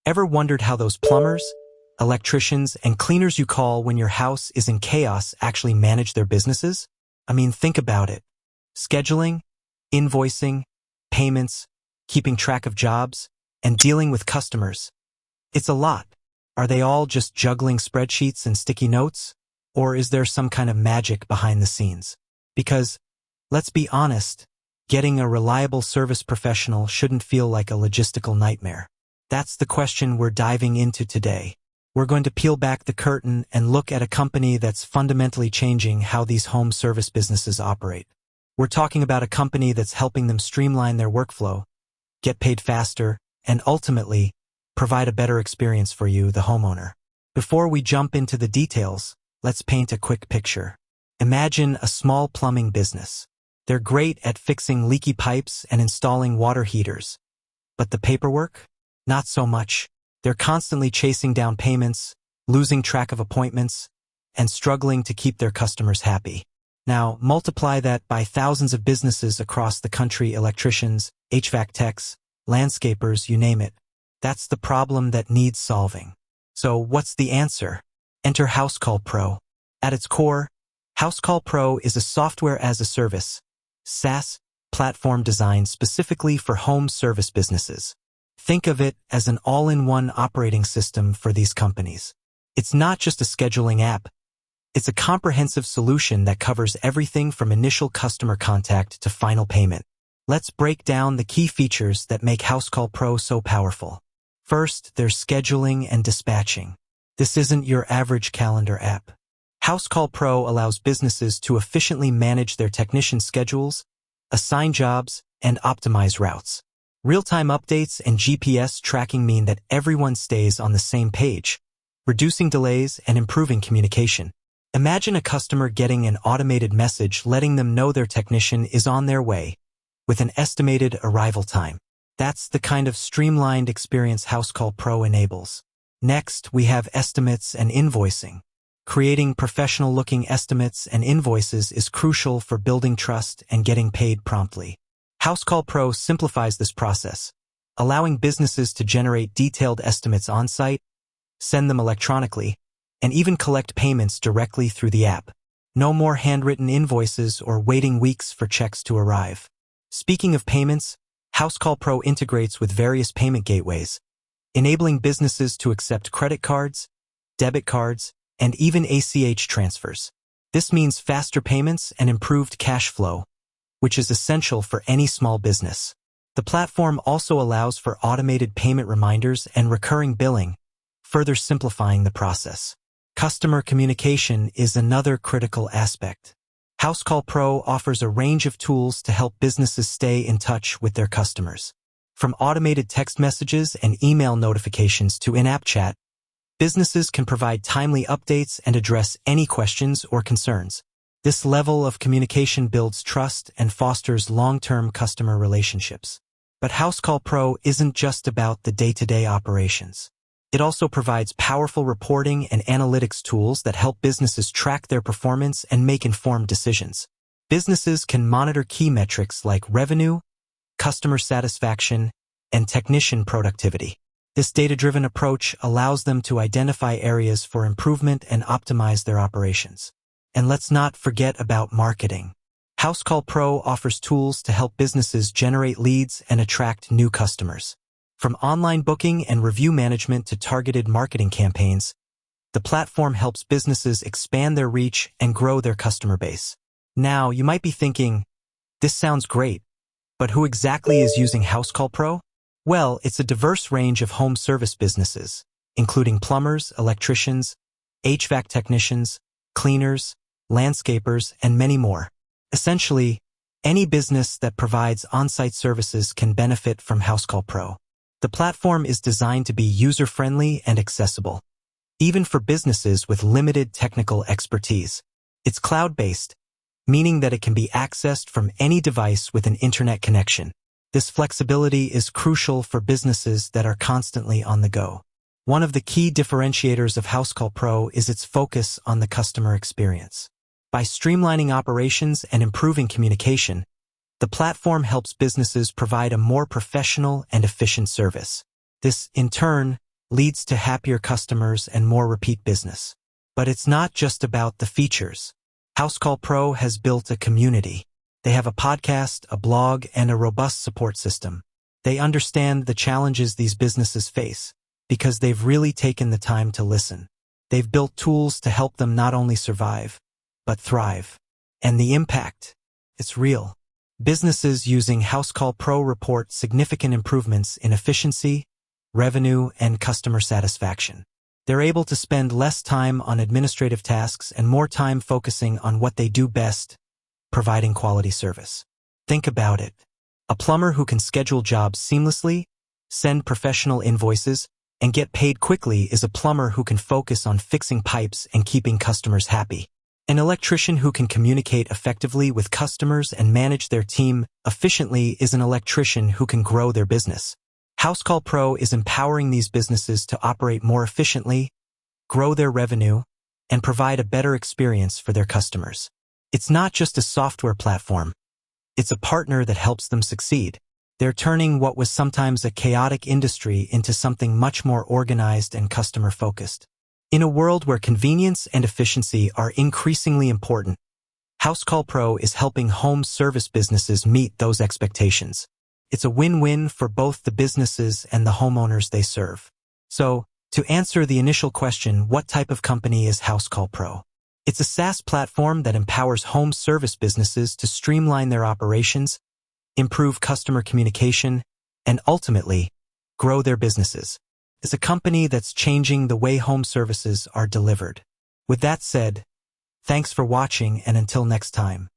Ever wondered how those plumbers, electricians, and cleaners you call when your house is in chaos actually manage their businesses? I mean, think about it. Scheduling, invoicing, payments, keeping track of jobs, and dealing with customers. It's a lot. Are they all just juggling spreadsheets and sticky notes? Or is there some kind of magic behind the scenes? Because, let's be honest, getting a reliable service professional shouldn't feel like a logistical nightmare. That's the question we're diving into today. We're going to peel back the curtain and look at a company that's fundamentally changing how these home service businesses operate. We're talking about a company that's helping them streamline their workflow, get paid faster, and ultimately, provide a better experience for you, the homeowner. Before we jump into the details, let's paint a quick picture. Imagine a small plumbing business. They're great at fixing leaky pipes and installing water heaters. But the paperwork? Not so much. They're constantly chasing down payments, losing track of appointments, and struggling to keep their customers happy. Now, multiply that by thousands of businesses across the country: electricians, HVAC techs, landscapers, you name it. That's the problem that needs solving. So what's the answer? Enter Housecall Pro. At its core, Housecall Pro is a software-as-a-service, SaaS, platform designed specifically for home service businesses. Think of it as an all-in-one operating system for these companies. It's not just a scheduling app. It's a comprehensive solution that covers everything from initial customer contact to final payment. Let's break down the key features that make Housecall Pro so powerful. First, there's scheduling and dispatching. This isn't your average calendar app. Housecall Pro allows businesses to efficiently manage their technician schedules, assign jobs, and optimize routes. Real-time updates and GPS tracking mean that everyone stays on the same page, reducing delays and improving communication. Imagine a customer getting an automated message letting them know their technician is on their way, with an estimated arrival time. That's the kind of streamlined experience Housecall Pro enables. Next, we have estimates and invoicing. Creating professional-looking estimates and invoices is crucial for building trust and getting paid promptly. Housecall Pro simplifies this process, allowing businesses to generate detailed estimates on-site, send them electronically, and even collect payments directly through the app. No more handwritten invoices or waiting weeks for checks to arrive. Speaking of payments, Housecall Pro integrates with various payment gateways, enabling businesses to accept credit cards, debit cards, and even ACH transfers. This means faster payments and improved cash flow, which is essential for any small business. The platform also allows for automated payment reminders and recurring billing, further simplifying the process. Customer communication is another critical aspect. Housecall Pro offers a range of tools to help businesses stay in touch with their customers. From automated text messages and email notifications to in-app chat, businesses can provide timely updates and address any questions or concerns. This level of communication builds trust and fosters long-term customer relationships. But Housecall Pro isn't just about the day-to-day operations. It also provides powerful reporting and analytics tools that help businesses track their performance and make informed decisions. Businesses can monitor key metrics like revenue, customer satisfaction, and technician productivity. This data-driven approach allows them to identify areas for improvement and optimize their operations. And let's not forget about marketing. Housecall Pro offers tools to help businesses generate leads and attract new customers. From online booking and review management to targeted marketing campaigns, the platform helps businesses expand their reach and grow their customer base. Now, you might be thinking, this sounds great, but who exactly is using Housecall Pro? Well, it's a diverse range of home service businesses, including plumbers, electricians, HVAC technicians, cleaners, landscapers, and many more. Essentially, any business that provides on-site services can benefit from Housecall Pro. The platform is designed to be user-friendly and accessible, even for businesses with limited technical expertise. It's cloud-based, meaning that it can be accessed from any device with an internet connection. This flexibility is crucial for businesses that are constantly on the go. One of the key differentiators of Housecall Pro is its focus on the customer experience. By streamlining operations and improving communication, the platform helps businesses provide a more professional and efficient service. This, in turn, leads to happier customers and more repeat business. But it's not just about the features. Housecall Pro has built a community. They have a podcast, a blog, and a robust support system. They understand the challenges these businesses face because they've really taken the time to listen. They've built tools to help them not only survive, but thrive. And the impact, it's real. Businesses using Housecall Pro report significant improvements in efficiency, revenue, and customer satisfaction. They're able to spend less time on administrative tasks and more time focusing on what they do best, providing quality service. Think about it. A plumber who can schedule jobs seamlessly, send professional invoices, and get paid quickly is a plumber who can focus on fixing pipes and keeping customers happy. An electrician who can communicate effectively with customers and manage their team efficiently is an electrician who can grow their business. Housecall Pro is empowering these businesses to operate more efficiently, grow their revenue, and provide a better experience for their customers. It's not just a software platform. It's a partner that helps them succeed. They're turning what was sometimes a chaotic industry into something much more organized and customer-focused. In a world where convenience and efficiency are increasingly important, Housecall Pro is helping home service businesses meet those expectations. It's a win-win for both the businesses and the homeowners they serve. So, to answer the initial question, what type of company is Housecall Pro? It's a SaaS platform that empowers home service businesses to streamline their operations, improve customer communication, and ultimately, grow their businesses. It's a company that's changing the way home services are delivered. With that said, thanks for watching, and until next time.